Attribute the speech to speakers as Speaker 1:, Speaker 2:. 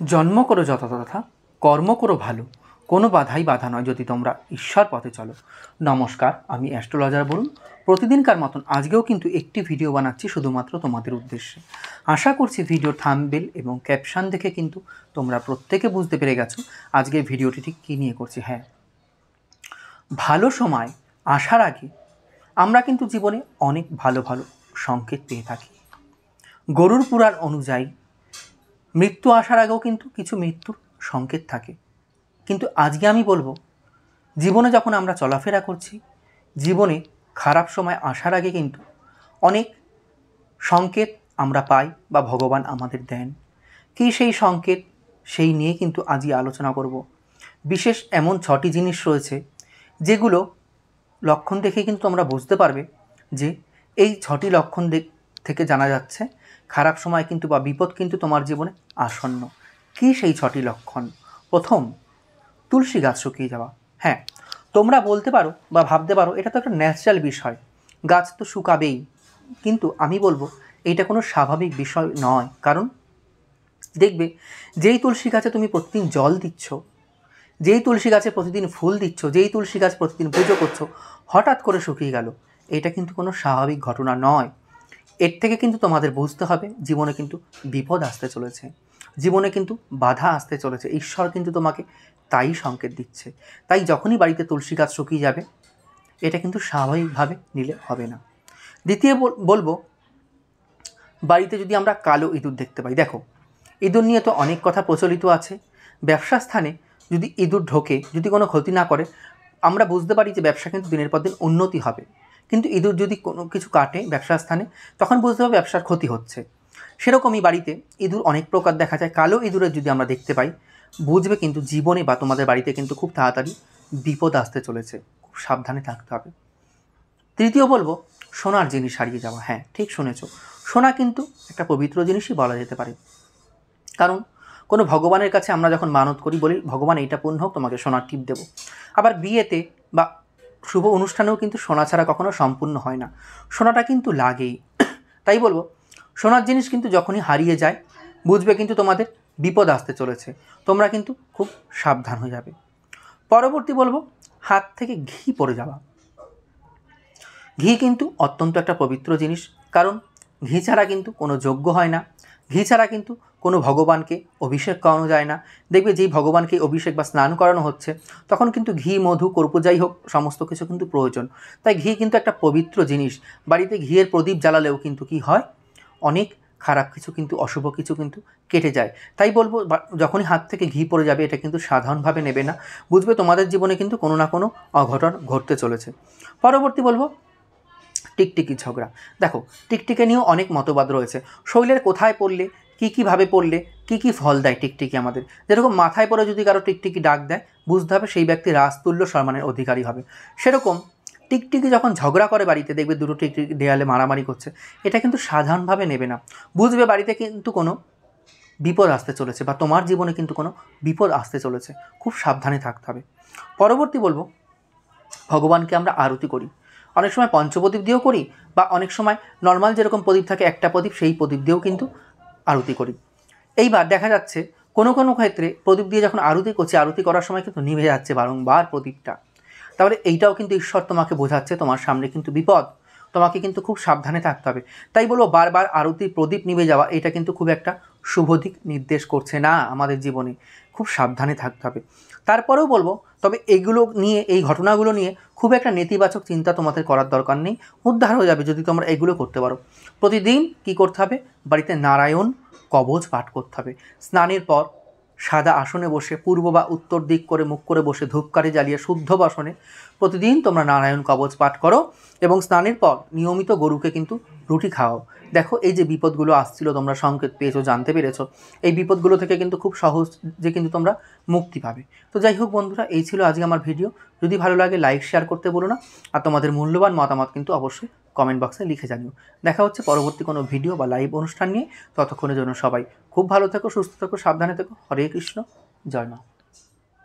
Speaker 1: জন্ম করো যথাযথা, কর্ম করো ভালো, কোনো বাধাই বাধা নয় যদি তোমরা ঈশ্বর পথে চলো। নমস্কার, আমি অ্যাস্ট্রোলজার বলুন। প্রতিদিনকার মতন আজকেও কিন্তু একটি ভিডিও বানাচ্ছি শুধুমাত্র তোমাদের উদ্দেশ্যে। আশা করছি ভিডিও থাম্বনেল এবং ক্যাপশন দেখে কিন্তু তোমরা প্রত্যেকে বুঝতে পেরে গেছো আজকের ভিডিওটি ঠিক কী নিয়ে করছি। হ্যাঁ, ভালো সময় আসার আগে আমরা কিন্তু জীবনে অনেক ভালো ভালো সংকেত পেয়ে থাকি। গরুর পুরাণ অনুযায়ী মৃত্যু আসার আগেও কিন্তু কিছু মৃত্যুর সংকেত থাকে। কিন্তু আজকে আমি বলবো, জীবনে যখন আমরা চলাফেরা করছি, জীবনে খারাপ সময় আসার আগে কিন্তু অনেক সংকেত আমরা পাই বা ভগবান আমাদের দেন। কী সেই সংকেত, সেই নিয়ে কিন্তু আজই আলোচনা করব। বিশেষ এমন 6টি জিনিস রয়েছে যেগুলো লক্ষণ দেখে কিন্তু তোমরা বুঝতে পারবে যে এই 6টি লক্ষণ থেকে জানা যাচ্ছে খারাপ সময় কিন্তু বা বিপদ কিন্তু তোমার জীবনে আসন্ন। কী সেই 6টি লক্ষণ? প্রথম, তুলসী গাছ শুকিয়ে যাওয়া। হ্যাঁ, তোমরা বলতে পারো বা ভাবতে পারো এটা তো একটা ন্যাচারাল বিষয়, গাছ তো শুকাবেই। কিন্তু আমি বলবো এইটা কোনো স্বাভাবিক বিষয় নয়। কারণ দেখবে, যেই তুলসী গাছে তুমি প্রতিদিন জল দিচ্ছ, যেই তুলসী গাছে প্রতিদিন ফুল দিচ্ছ, যেই তুলসী গাছ প্রতিদিন পুজো করছো, হঠাৎ করে শুকিয়ে গেল, এটা কিন্তু কোনো স্বাভাবিক ঘটনা নয়। এর থেকে কিন্তু তোমাদের বুঝতে হবে জীবনে কিন্তু বিপদ আসতে চলেছে, জীবনে কিন্তু বাধা আসতে চলেছে। ঈশ্বর কিন্তু তোমাকে তাই সংকেত দিচ্ছে। তাই যখনই বাড়িতে তুলসী গাছ শুকিয়ে যাবে, এটা কিন্তু স্বাভাবিকভাবে নিলে হবে না। দ্বিতীয় বলবো, বাড়িতে যদি আমরা কালো ইঁদুর দেখতে পাই। দেখো, ইঁদুর নিয়ে তো অনেক কথা প্রচলিত আছে। ব্যবসা স্থানে যদি ইঁদুর ঢোকে, যদি কোনো ক্ষতি না করে, আমরা বুঝতে পারি যে ব্যবসা কিন্তু দিনের পর দিন উন্নতি হবে। কিন্তু ইঁদুর যদি কোনো কিছু কাটে ব্যবসা স্থানে, তখন বুঝতে হবে ব্যবসার ক্ষতি হচ্ছে। সেরকমই বাড়িতে ইঁদুর অনেক প্রকার দেখা যায়। কালো ইঁদুরের যদি আমরা দেখতে পাই, বুঝবে কিন্তু জীবনে বা তোমাদের বাড়িতে কিন্তু খুব তাড়াতাড়ি বিপদ আসতে চলেছে, খুব সাবধানে থাকতে হবে। তৃতীয় বলবো, সোনার জিনিস হারিয়ে যাওয়া। হ্যাঁ, ঠিক শুনেছ, সোনা কিন্তু একটা পবিত্র জিনিসই বলা যেতে পারে। কারণ কোনো ভগবানের কাছে আমরা যখন মানত করি, বলি ভগবান এইটা পূর্ণ হোক, তোমাকে সোনার টিপ দেবো। আবার বিয়েতে বা শুভ অনুষ্ঠানেও কিন্তু সোনা ছাড়া কখনো সম্পূর্ণ হয় না, সোনাটা কিন্তু লাগেই। তাই বলবো, সোনার জিনিস কিন্তু যখনই হারিয়ে যায়, বুঝবে কিন্তু তোমাদের বিপদ আসতে চলেছে, তোমরা কিন্তু খুব সাবধান হয়ে যাবে। পরবর্তী বলবো, হাত থেকে ঘি পড়ে যাওয়া। ঘি কিন্তু অত্যন্ত একটা পবিত্র জিনিস, কারণ ঘি ছাড়া কিন্তু কোনো যজ্ঞ হয় না, ঘি ছাড়া কিন্তু কোনো ভগবানকে অভিষেক করানো যায় না। দেখবে যেই ভগবানকে অভিষেক বা স্নান করানো হচ্ছে, তখন কিন্তু ঘি, মধু, কর্পূর যাই হোক, সমস্ত কিছু কিন্তু প্রয়োজন। তাই ঘি কিন্তু একটা পবিত্র জিনিস। বাড়িতে ঘিয়ের প্রদীপ জ্বালালেও কিন্তু কি হয়, অনেক খারাপ কিছু কিন্তু, অশুভ কিছু কিন্তু কেটে যায়। তাই বলবো, যখনই হাত থেকে ঘি পড়ে যাবে, এটা কিন্তু সাধারণভাবে নেবে না, বুঝবে তোমাদের জীবনে কিন্তু কোনো না কোনো অঘটন ঘটতে চলেছে। পরবর্তী বলবো, টিকটিকি ঝগড়া। দেখো, টিকটিকি নিয়েও অনেক মতবাদ রয়েছে। শরীরের কোথায় পড়লে, কীভাবে পড়লে কী ফল দেয় টিকটিকি আমাদের। যেরকম মাথায় পড়ে যদি কারো টিকটিকি ডাক দেয়, বুঝতে হবে সেই ব্যক্তি রাজতুল্য সম্মানের অধিকারী হবে। সেরকম টিকটিকি যখন ঝগড়া করে বাড়িতে, দেখবে দুটো টিকটিকি দেয়ালে মারামারি করছে, এটা কিন্তু সাধারণভাবে নেবে না, বুঝবে বাড়িতে কিন্তু কোনো বিপদ আসতে চলেছে বা তোমার জীবনে কিন্তু কোনো বিপদ আসতে চলেছে, খুব সাবধানে থাকতে হবে। পরবর্তী বলবো, ভগবানকে আমরা আরতি করি। অনেক সময় পঞ্চপ্রদীপ দিয়েও করি, বা অনেক সময় নর্মাল যেরকম প্রদীপ থাকে একটা প্রদীপ, সেই প্রদীপ দিয়েও কিন্তু আরতি করি। এইবার দেখা যাচ্ছে কোনো কোনো ক্ষেত্রে প্রদীপ দিয়ে যখন আরতি করছি, আরতি করার সময় কিন্তু নিভে যাচ্ছে বারংবার প্রদীপটা। তাহলে এইটাও কিন্তু ঈশ্বর তোমাকে বোঝাচ্ছে তোমার সামনে কিন্তু বিপদ, তোমাকে কিন্তু খুব সাবধানে থাকতে হবে। তাই বলবো, বারবার আরতির প্রদীপ নিভে যাওয়া, এটা কিন্তু খুব একটা শুভ দিক নির্দেশ করছে না আমাদের জীবনে, খুব সাবধানে থাকতে হবে। তারপরেও বলবো, তবে এইগুলো নিয়ে, এই ঘটনাগুলো নিয়ে খুব একটা নেতিবাচক চিন্তা তোমাদের করার দরকার নেই, উদ্ধার হয়ে যাবে যদি তোমরা এগুলো করতে পারো। প্রতিদিন কি করতে হবে, বাড়িতে নারায়ণ কবচ পাঠ করতে হবে। স্নানের পর সাদা আসনে বসে, পূর্ব বা উত্তর দিক করে মুখ করে বসে, ধূপকাঠি জ্বালিয়ে শুদ্ধ বসনে প্রতিদিন তোমরা নারায়ণ কবচ পাঠ করো, এবং স্নানের পর নিয়মিত গরুকে কিন্তু রুটি খাওয়াও। দেখো, এই যে বিপদগুলো আসছিল, তোমরা সংকেত পেয়েছো, জানতে পেরেছো, এই বিপদগুলো থেকে কিন্তু খুব সহজে কিন্তু তোমরা মুক্তি পাবে। তো যাই হোক বন্ধুরা, এই ছিল আজকে আমার ভিডিও। যদি ভালো লাগে লাইক শেয়ার করতে বলো না, আর তোমাদের মূল্যবান মতামত কিন্তু অবশ্যই কমেন্ট বক্সে লিখে জানিও। দেখা হচ্ছে পরবর্তী কোনো ভিডিও বা লাইভ অনুষ্ঠান নিয়ে। ততক্ষণের জন্য সবাই খুব ভালো থেকো, সুস্থ থেকো, সাবধানে থেকো। হরে কৃষ্ণ, জয় মা।